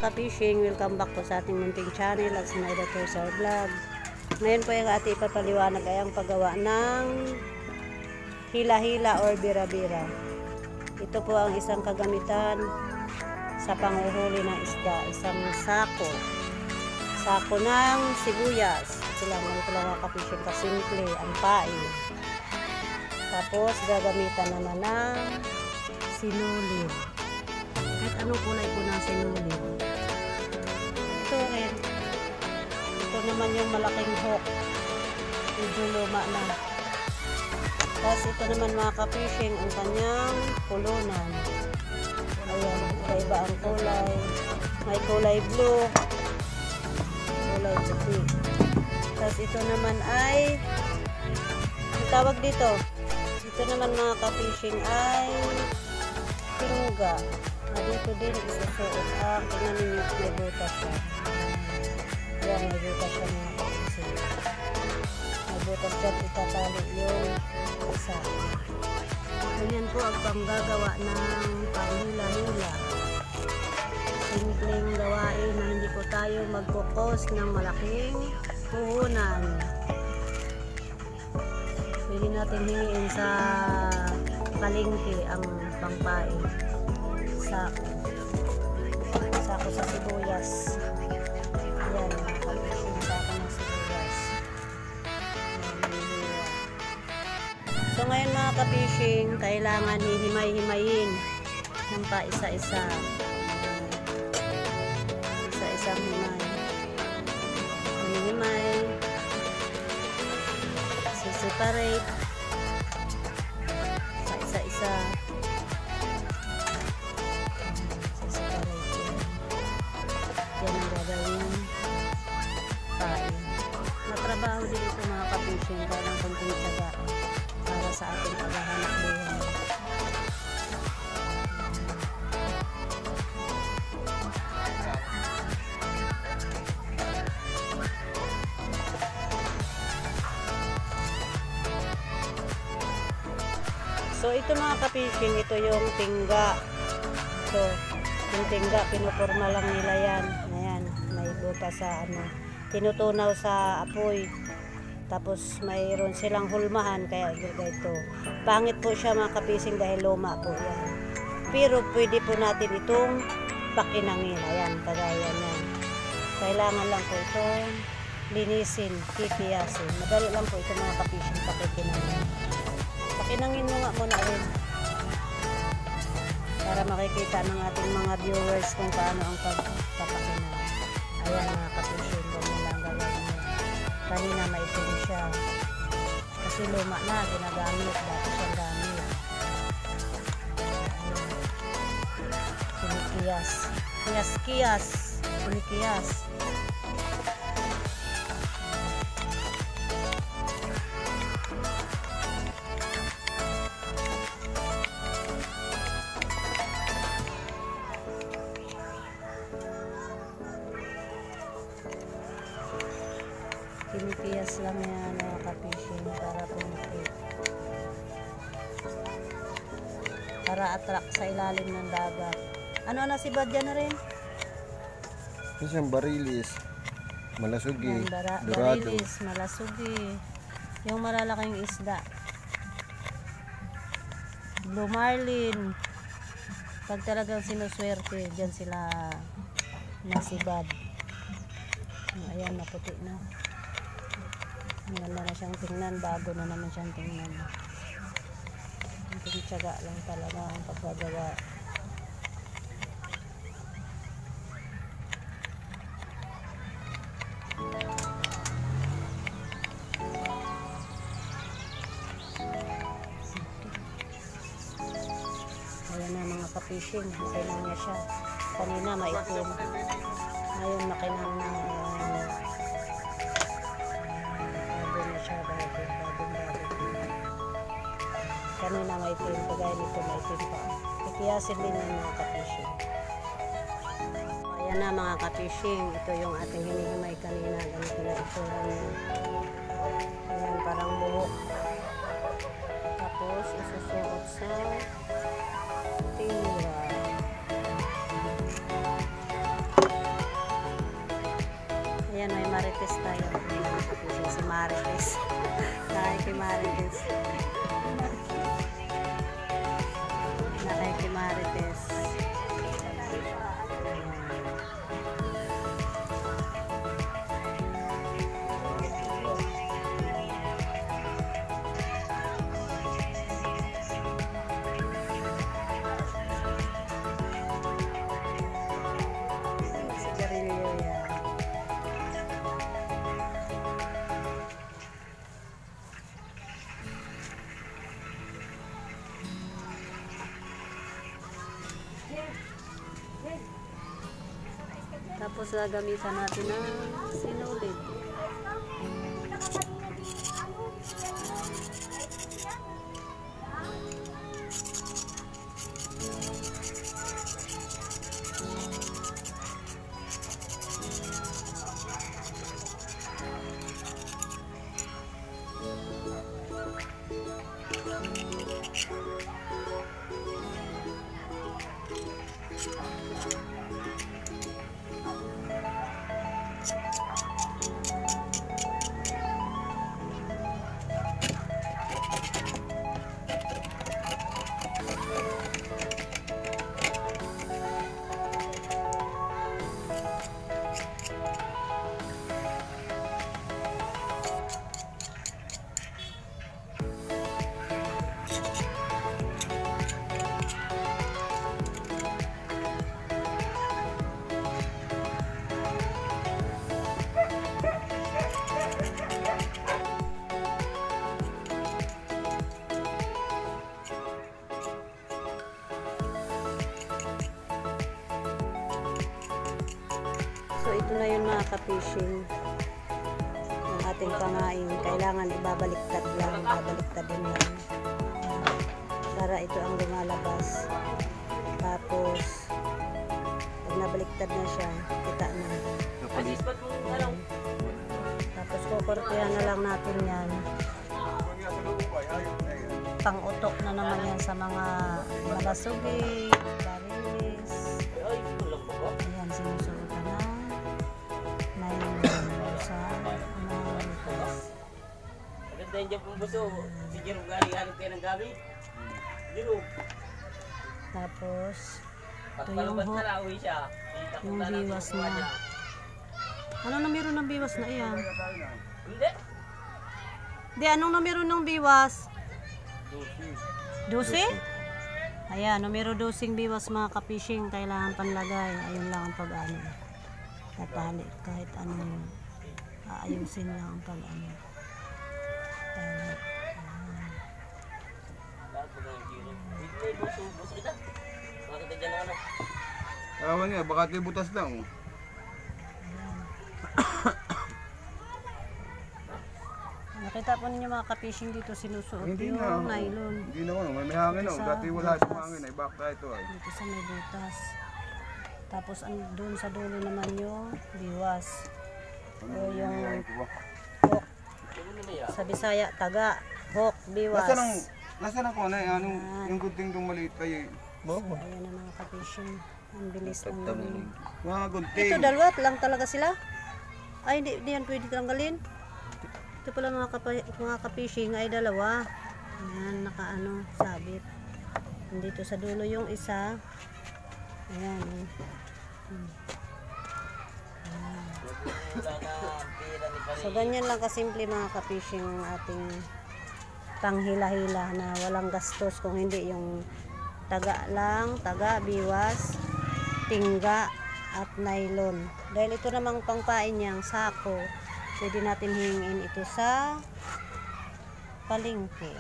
ka-fishing, welcome back po sa ating munting channel at Sinaida Tosa Vlog. Ngayon po yung ating ipapaliwanag ay ang paggawa ng hila-hila or bira-bira. Ito po ang isang kagamitan sa panguhuli ng isda, isang sako ng sibuyas. Ito lang mga ka-fishing, kasimple, ang pain. Tapos gagamitan naman ng sinulid. Kahit anong kulay po ng sinulid. Ito rin. Ito naman yung malaking hook. Medyo luma na. Tapos ito naman mga ka-fishing, ang kanyang pulunan. Ayan, iba ang kulay. May kulay blue, kulay puti. Tapos ito naman ay, ang tawag dito, ito naman mga ka-fishing ay tingga. Dito din isusuot. Tingnan ninyo, may butas siya. Yan, may butas siya mga ka-fishing. May butas siya, itatali yung isa. Ganyan po ang panggagawa ng panghila-hila. Simpleng gawain na hindi po tayo magkukos ng malaking puhunan. Pwede natin hingiin sa palengke ang pangpain. Sako sa sibuyas. Ayan, nakapishing sako ng sibuyas. So ngayon mga kapishing, kailangan hihimay-himayin ng pa isa-isa. Isa-isang himay. Himay. Separate. Sa isa-isa. Yan ang gagawin pain. Matrabaho din ito mga ka-fishing, parang kunting tsaga para sa ating paghahanap buhay. So ito mga ka-fishing, ito yung tingga. So yung tingga, pinuporma lang nila yan. Ayan, may butas sa ano, tinutunaw sa apoy. Tapos mayroon silang hulmahan, kaya ito. Pangit po siya mga ka-fishing dahil luma po yan. Pero pwede po natin itong pakinangin. Ayan, kagaya yan. Kailangan lang po itong linisin, kikiyasin. Madali lang po ito mga ka-fishing, pakikinangin. Pakinangin mo nga muna rin. Para makikita ng ating mga viewers kung paano ang pagpapakinang. Ayan mga ka-fishing, ganyan lang gagawin niya. Kanina maitim siya. Kasi luma na, ginagamit. Dati siyang gamit. Kinikiyas. Kiyas-kiyas. Kinikiyas. Pinipiyas lang yan mga ka-fishing para pumipit. Para attract sa ilalim ng dagat. Ano na si Badya na rin? Isang barilis, malasugi, dorado. Barilis, malasugi. Yung malalaking isda. Blue marlin. Pag talagang sinuswerte, dyan sila nasibad. Ayan, naputi na. Ang ganda na siyang tingnan, bago na naman siyang tingnan. Ang tiyaga lang talaga ang paggagawa. Ayan na mga ka-fishing, kailan niya siya. Kanina maitim. Ngayon makinang na. Kanina may itim, kagaya nito may itim pa. Ikiyasin din yung mga ka-fishing. Ayan na mga ka-fishing, ito yung ating hinihimay kanina. Ganito na itsura niya. Ayan, parang buhok. Tapos isusuot sa tingga. Ayan, may Marites tayo. Si Marites. Nakay kay Marites. Nakay kay Marites. Sigarilyo yan. Tapos gagamitan natin ng sinulid. So ito na yun mga ka-fishing. Yung ating pangain. Kailangan ibabaliktad lang. Ibabaliktad din lang. Para ito ang lumalabas. Tapos pag nabaliktad na siya, kita na. Tapos kukurtihan na lang natin yan. Pang-utok na naman yan sa mga malasugi, barilis. Ayan, sinusuotan na. May sa Marites. Maganda yung dyan pong buso. Sige, galing-galing kayo ng gabi. Dino. Tapos ito yung Pagpalabas hook. na lauwi siya. Yung biwas na. Ano numero ng biwas na iyan? Hindi. Di, anong numero ng biwas? 12? Ayan, numero 12 biwas mga ka-fishing. Kailangan panlagay. Ayun lang ang pag-ano. Tatali kahit ano yun. Aayusin lang ang pag-ano. Tali. May buso kita. Bakit ka dyan ang ano? Awan niya, baka ito butas lang. Nakita po ninyo mga ka-fishing dito sinusuot Hindi yung na. nylon. Hindi naman, may hangin oh. Sa Dati wala butas. itong hangin, ay bakta ito ay. Dito sa may butas. Tapos doon sa dulo naman yung biwas. O yung hook. Sa Bisaya, taga. Hook, biwas. Nasaan ang kone? Yung gunting itong maliit kayo. Ayan na mga ka-fishing. Ang bilis ng galing. Mga gunting. Ito, dalawa lang talaga sila. Ay, hindi yan pwede tanggalin. Ito pala mga ka-fishing ay dalawa. Ayan, nakaano, sabit. Nandito sa dulo yung isa. Ayan. So, ganyan lang kasimple mga ka-fishing ang ating panghila-hila na walang gastos kung hindi yung taga lang, taga, biwas, tingga, at nylon. Dahil ito namang pangpain niyang sako, pwede natin hingin ito sa palengke.